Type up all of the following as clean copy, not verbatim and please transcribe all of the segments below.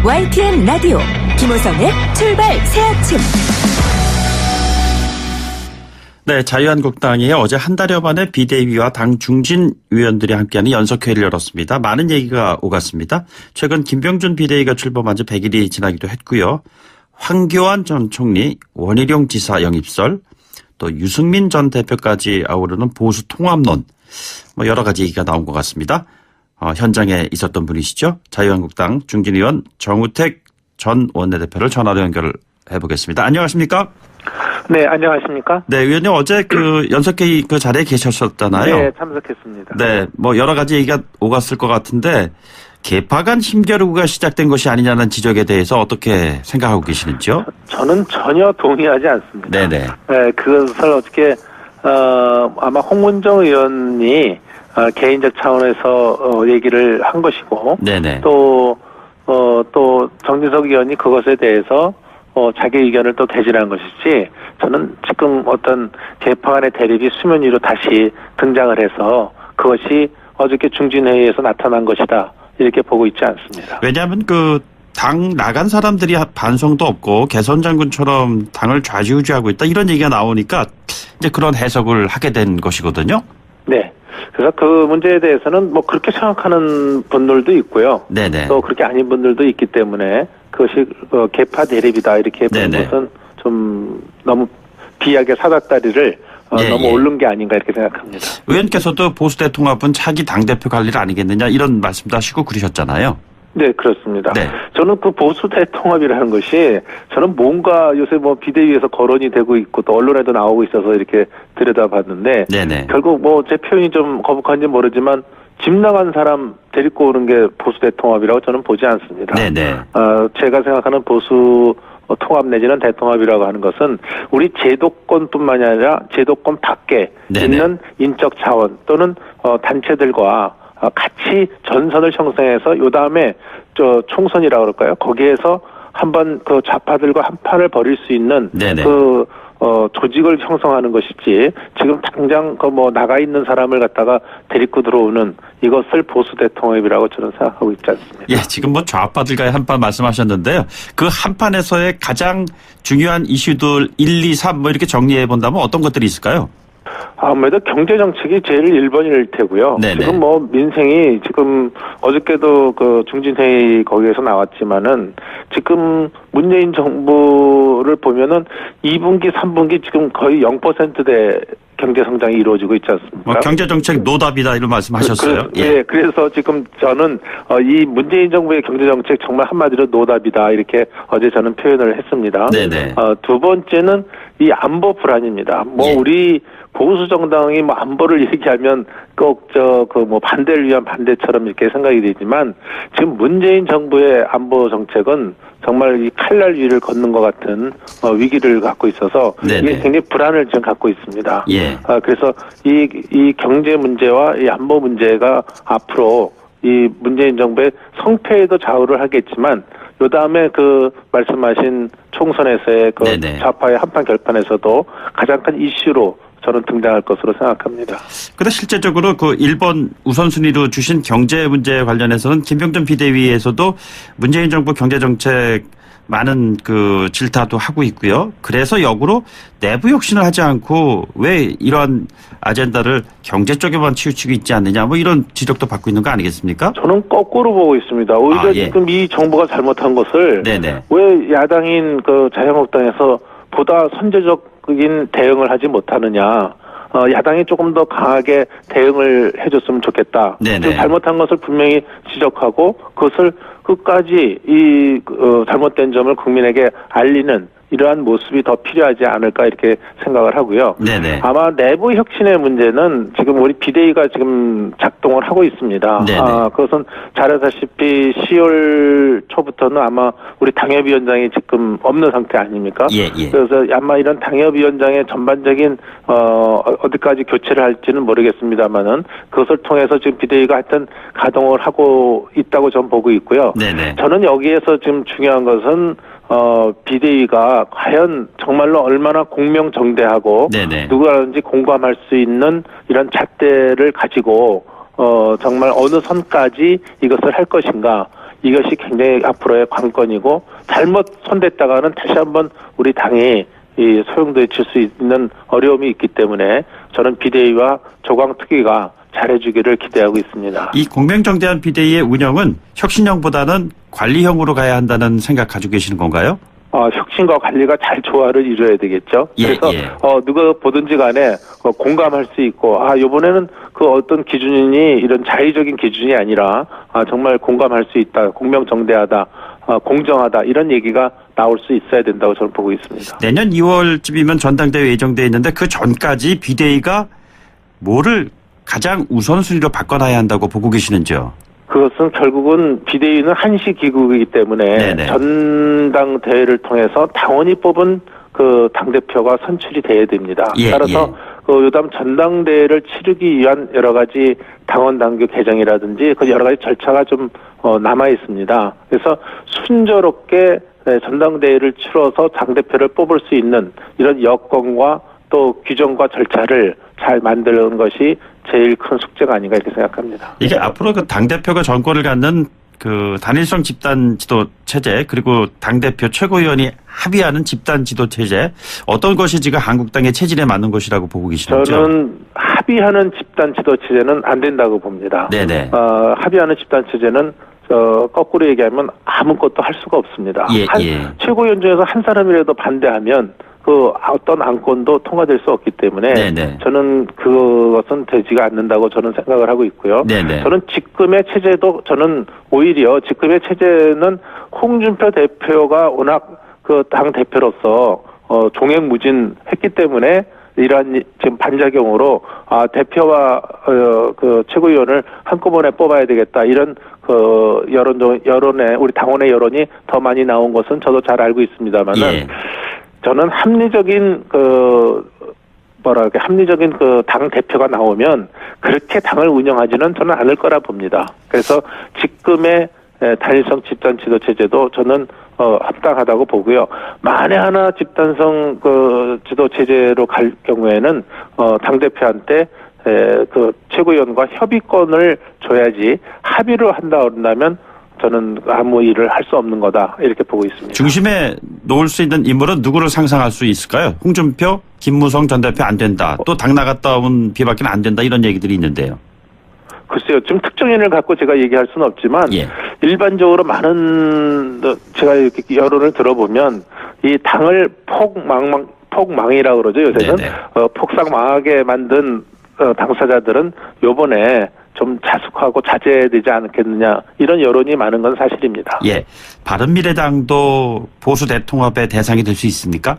YTN 라디오 김호성의 출발 새 아침. 네, 자유한국당이 어제 한 달여 만에 비대위와 당 중진 위원들이 함께하는 연석회의를 열었습니다. 많은 얘기가 오갔습니다. 최근 김병준 비대위가 출범한 지 100일이 지나기도 했고요. 황교안 전 총리, 원희룡 지사 영입설, 또 유승민 전 대표까지 아우르는 보수 통합론, 여러 가지 얘기가 나온 것 같습니다. 현장에 있었던 분이시죠. 자유한국당 중진위원 정우택 전 원내대표를 전화로 연결을 해보겠습니다. 안녕하십니까? 네, 안녕하십니까? 네, 의원님 어제 그 연석회의 그 자리에 계셨었잖아요. 네, 참석했습니다. 네, 여러 가지 얘기가 오갔을 것 같은데 개파 간 힘겨루기가 시작된 것이 아니냐는 지적에 대해서 어떻게 생각하고 계시는지요? 저는 전혀 동의하지 않습니다. 네네. 네, 그것을 어떻게 아마 홍문정 의원이 개인적 차원에서 얘기를 한 것이고, 네네. 또 정진석 의원이 그것에 대해서 자기 의견을 또 개진한 것이지, 저는 지금 어떤 개파 간의 대립이 수면 위로 다시 등장을 해서 그것이 어저께 중진회의에서 나타난 것이다, 이렇게 보고 있지 않습니다. 왜냐하면 그 당 나간 사람들이 반성도 없고 개선 장군처럼 당을 좌지우지하고 있다 이런 얘기가 나오니까 이제 그런 해석을 하게 된 것이거든요. 네. 그래서 그 문제에 대해서는 그렇게 생각하는 분들도 있고요. 네네. 또 그렇게 아닌 분들도 있기 때문에 그것이 개파 대립이다, 이렇게 보는 네네. 것은 좀 너무 비약의 사닥다리를 너무 오른 게 아닌가, 이렇게 생각합니다. 의원께서도 보수 대통합은 차기 당대표 관리를 아니겠느냐 이런 말씀도 하시고 그러셨잖아요. 네, 그렇습니다. 네. 저는 그 보수 대통합이라는 것이 저는 뭔가 요새 비대위에서 거론이 되고 있고 또 언론에도 나오고 있어서 이렇게 들여다봤는데, 네네. 결국 제 표현이 좀 거북한지 모르지만 집 나간 사람 데리고 오는 게 보수 대통합이라고 저는 보지 않습니다. 네네. 제가 생각하는 보수 통합 내지는 대통합이라고 하는 것은 우리 제도권뿐만이 아니라 제도권 밖에 네네. 있는 인적 자원 또는 단체들과 같이 전선을 형성해서 요 다음에 총선이라고 그럴까요? 거기에서 한번 그 좌파들과 한판을 벌일 수 있는 네네. 조직을 형성하는 것이지, 지금 당장 나가 있는 사람을 갖다가 데리고 들어오는 이것을 보수 대통합이라고 저는 생각하고 있지 않습니다. 예, 지금 좌파들과의 한판 말씀하셨는데요. 그 한판에서의 가장 중요한 이슈들 1, 2, 3 이렇게 정리해 본다면 어떤 것들이 있을까요? 아무래도 경제정책이 제일 1번일 테고요. 네네. 지금 민생이 지금 어저께도 그 중진회의 거기에서 나왔지만은 지금 문재인 정부를 보면은 2분기, 3분기 지금 거의 0%대 경제 성장이 이루어지고 있지 않습니까? 경제정책 노답이다 이런 말씀하셨어요. 예. 그래서 지금 저는 이 문재인 정부의 경제정책 정말 한마디로 노답이다, 이렇게 어제 저는 표현을 했습니다. 네네. 두 번째는 이 안보 불안입니다. 예. 우리 보수 정당이 안보를 얘기하면 꼭 반대를 위한 반대처럼 이렇게 생각이 되지만, 지금 문재인 정부의 안보 정책은 정말 이 칼날 위를 걷는 것 같은 위기를 갖고 있어서 네네. 이게 굉장히 불안을 지금 갖고 있습니다. 예. 그래서 이 경제 문제와 이 안보 문제가 앞으로 이 문재인 정부의 성패에도 좌우를 하겠지만, 요 다음에 그 말씀하신 총선에서의 그 네네. 좌파의 한판 결판에서도 가장 큰 이슈로 저는 등장할 것으로 생각합니다. 그런데 실제적으로 그 1번 우선순위로 주신 경제 문제 관련해서는 김병준 비대위에서도 문재인 정부 경제정책 많은 그 질타도 하고 있고요. 그래서 역으로 내부 혁신을 하지 않고 왜 이런 아젠다를 경제 쪽에만 치우치고 있지 않느냐 이런 지적도 받고 있는 거 아니겠습니까? 저는 거꾸로 보고 있습니다. 오히려 예. 지금 이 정부가 잘못한 것을 네네. 왜 야당인 그 자유한국당에서 보다 선제적인 대응을 하지 못하느냐. 야당이 조금 더 강하게 대응을 해줬으면 좋겠다. 네네. 잘못한 것을 분명히 지적하고 그것을 끝까지 잘못된 점을 국민에게 알리는 이러한 모습이 더 필요하지 않을까, 이렇게 생각을 하고요. 네네. 아마 내부 혁신의 문제는 지금 우리 비대위가 지금 작동을 하고 있습니다. 그것은 잘 아시다시피 10월 초부터는 아마 우리 당협위원장이 지금 없는 상태 아닙니까? 예. 그래서 아마 이런 당협위원장의 전반적인 어디까지 교체를 할지는 모르겠습니다만은 그것을 통해서 지금 비대위가 하여튼 가동을 하고 있다고 저는 보고 있고요. 네네. 저는 여기에서 지금 중요한 것은 비대위가 과연 정말로 얼마나 공명정대하고 누구라든지 공감할 수 있는 이런 잣대를 가지고 정말 어느 선까지 이것을 할 것인가, 이것이 굉장히 앞으로의 관건이고 잘못 손댔다가는 다시 한번 우리 당이 이 소용돌이칠 수 있는 어려움이 있기 때문에 저는 비대위와 조광특위가 잘해주기를 기대하고 있습니다. 이 공명정대한 비대위의 운영은 혁신형보다는 관리형으로 가야 한다는 생각 가지고 계시는 건가요? 혁신과 관리가 잘 조화를 이루어야 되겠죠. 그래서 누가 보든지 간에 공감할 수 있고 이번에는 그 어떤 기준이 이런 자의적인 기준이 아니라 정말 공감할 수 있다. 공명정대하다. 공정하다. 이런 얘기가 나올 수 있어야 된다고 저는 보고 있습니다. 내년 2월쯤이면 전당대회 예정돼 있는데 그 전까지 비대위가 뭐를 가장 우선순위로 바꿔놔야 한다고 보고 계시는지요? 그것은 결국은 비대위는 한시 기구이기 때문에 전당대회를 통해서 당원이 뽑은 그 당대표가 선출이 돼야 됩니다. 따라서 그 요담 전당대회를 치르기 위한 여러 가지 당원 당규 개정이라든지 그 여러 가지 절차가 좀 남아 있습니다. 그래서 순조롭게 전당대회를 치러서 당대표를 뽑을 수 있는 이런 여건과 또 규정과 절차를 잘 만드는 것이 제일 큰 숙제가 아닌가 이렇게 생각합니다. 이게 앞으로 그 당대표가 정권을 갖는 그 단일성 집단 지도 체제 그리고 당대표 최고위원이 합의하는 집단 지도 체제 어떤 것이 지금 한국당의 체질에 맞는 것이라고 보고 계시는지요? 저는 합의하는 집단 지도 체제는 안 된다고 봅니다. 네네. 합의하는 집단 체제는 거꾸로 얘기하면 아무것도 할 수가 없습니다. 최고위원 중에서 한 사람이라도 반대하면 그 어떤 안건도 통과될 수 없기 때문에 저는 그것은 되지가 않는다고 저는 생각을 하고 있고요. 저는 지금의 체제도 저는 오히려 지금의 체제는 홍준표 대표가 워낙 그 당 대표로서 종횡무진했기 때문에 이러한 지금 반작용으로 대표와 그 최고위원을 한꺼번에 뽑아야 되겠다 이런 그 여론에 우리 당원의 여론이 더 많이 나온 것은 저도 잘 알고 있습니다만은 저는 합리적인 합리적인 그 당 대표가 나오면 그렇게 당을 운영하지는 저는 않을 거라 봅니다. 그래서 지금의 단일성 집단 지도 체제도 저는 합당하다고 보고요. 만에 하나 집단성 그 지도 체제로 갈 경우에는 당 대표한테 그 최고위원과 협의권을 줘야지 합의를 한다 그런다면 저는 아무 일을 할 수 없는 거다 이렇게 보고 있습니다. 중심에 놓을 수 있는 인물은 누구를 상상할 수 있을까요? 홍준표, 김무성 전 대표 안 된다. 또 당 나갔다 온 비박계는 안 된다. 이런 얘기들이 있는데요. 글쎄요. 좀 특정인을 갖고 제가 얘기할 수는 없지만 일반적으로 많은 제가 이렇게 여론을 들어보면 이 당을 폭망이라고 그러죠. 요새는 폭삭망하게 만든 당사자들은 요번에 좀 자숙하고 자제되지 않겠느냐 이런 여론이 많은 건 사실입니다. 바른미래당도 보수 대통합의 대상이 될 수 있습니까?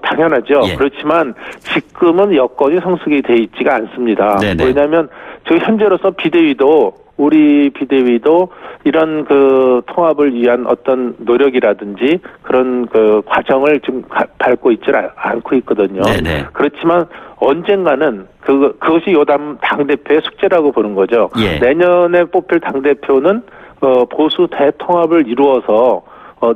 당연하죠. 그렇지만 지금은 여건이 성숙이 돼 있지가 않습니다. 왜냐하면 지금 현재로서 우리 비대위도 이런 그 통합을 위한 어떤 노력이라든지 그런 그 과정을 지금 밟고 있지 않고 있거든요. 그렇지만 언젠가는 그것이 요담 당대표의 숙제라고 보는 거죠. 내년에 뽑힐 당대표는 보수 대통합을 이루어서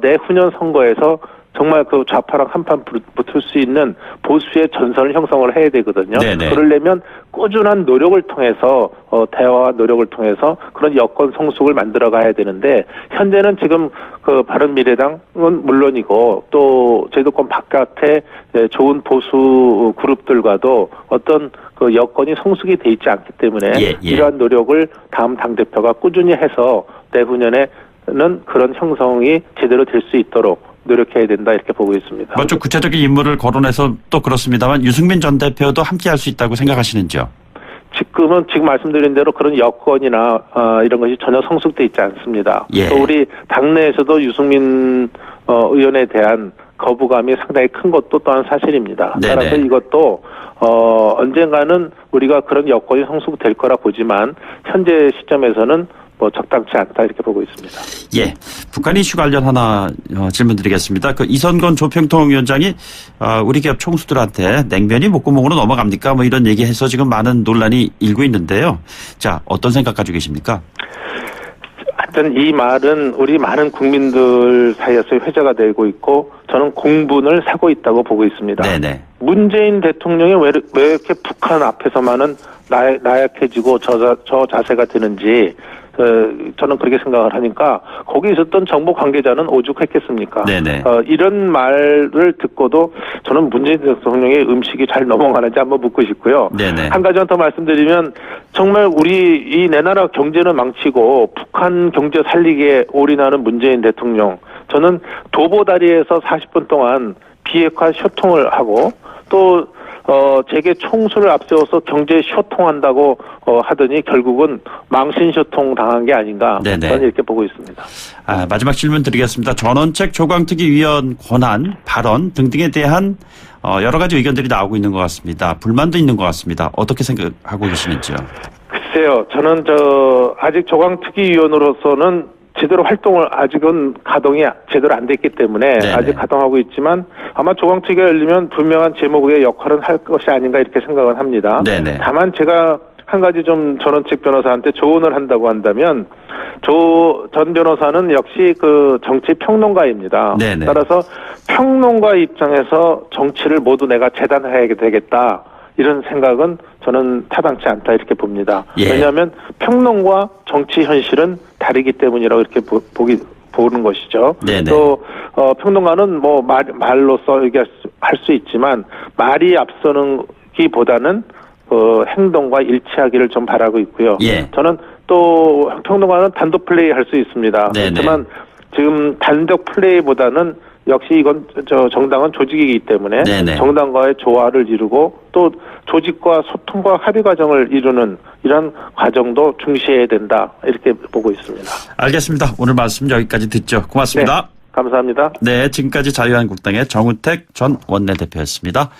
내후년 선거에서 정말 그 좌파랑 한판 붙을 수 있는 보수의 전선을 형성을 해야 되거든요. 그러려면 꾸준한 노력을 통해서 대화와 노력을 통해서 그런 여건 성숙을 만들어 가야 되는데 현재는 지금 그 바른미래당은 물론이고 또 제도권 바깥에 좋은 보수 그룹들과도 어떤 그 여건이 성숙이 돼 있지 않기 때문에 이러한 노력을 다음 당대표가 꾸준히 해서 내후년에는 그런 형성이 제대로 될 수 있도록 노력해야 된다 이렇게 보고 있습니다. 좀 구체적인 인물을 거론해서 또 그렇습니다만 유승민 전 대표도 함께 할 수 있다고 생각하시는지요? 지금 말씀드린 대로 그런 여건이나 이런 것이 전혀 성숙돼 있지 않습니다. 또 우리 당내에서도 유승민 의원에 대한 거부감이 상당히 큰 것도 또한 사실입니다. 따라서 이것도 언젠가는 우리가 그런 여건이 성숙될 거라 보지만 현재 시점에서는 적당치 않다 이렇게 보고 있습니다. 북한 이슈 관련 하나 질문드리겠습니다. 그 이선건 조평통위원장이 우리 기업 총수들한테 냉면이 목구멍으로 넘어갑니까? 이런 얘기해서 지금 많은 논란이 일고 있는데요. 자, 어떤 생각 가지고 계십니까? 하여튼 이 말은 우리 많은 국민들 사이에서 회자가 되고 있고 저는 공분을 사고 있다고 보고 있습니다. 문재인 대통령이 왜 이렇게 북한 앞에서만은 나약해지고 저 자세가 되는지 저는 그렇게 생각을 하니까 거기 있었던 정보 관계자는 오죽했겠습니까? 이런 말을 듣고도 저는 문재인 대통령의 음식이 잘 넘어가는지 한번 묻고 싶고요. 한 가지만 더 말씀드리면 정말 우리 이 내 나라 경제는 망치고 북한 경제 살리기에 올인하는 문재인 대통령, 저는 도보다리에서 40분 동안 비핵화 쇼통을 하고 또 재계 총수를 앞세워서 경제 쇼통한다고 하더니 결국은 망신 쇼통 당한 게 아닌가, 저는 이렇게 보고 있습니다. 마지막 질문 드리겠습니다. 전원책 조광특위 위원 권한, 발언 등등에 대한 여러 가지 의견들이 나오고 있는 것 같습니다. 불만도 있는 것 같습니다. 어떻게 생각하고 계시는지요? 글쎄요. 저는 아직 조광특위 위원으로서는 제대로 활동을 아직은 가동이 제대로 안 됐기 때문에 아직 가동하고 있지만 아마 조광특위가 열리면 분명한 제목의 역할은 할 것이 아닌가 이렇게 생각을 합니다. 다만 제가 한 가지 좀 전원책 변호사한테 조언을 한다고 한다면 전 변호사는 역시 그 정치 평론가입니다. 따라서 평론가 입장에서 정치를 모두 내가 재단해야 되겠다, 이런 생각은 저는 타당치 않다 이렇게 봅니다. 왜냐하면 평론과 정치 현실은 다르기 때문이라고 이렇게 보는 것이죠. 또 평론가는 뭐 말로써 얘기할 수 있지만 말이 앞서는기보다는 행동과 일치하기를 좀 바라고 있고요. 저는 또 평론가는 단독 플레이 할 수 있습니다. 그렇지만 지금 단독 플레이보다는 역시 이건 정당은 조직이기 때문에 정당과의 조화를 이루고 또 조직과 소통과 합의 과정을 이루는 이런 과정도 중시해야 된다, 이렇게 보고 있습니다. 알겠습니다. 오늘 말씀 여기까지 듣죠. 고맙습니다. 감사합니다. 지금까지 자유한국당의 정우택 전 원내대표였습니다.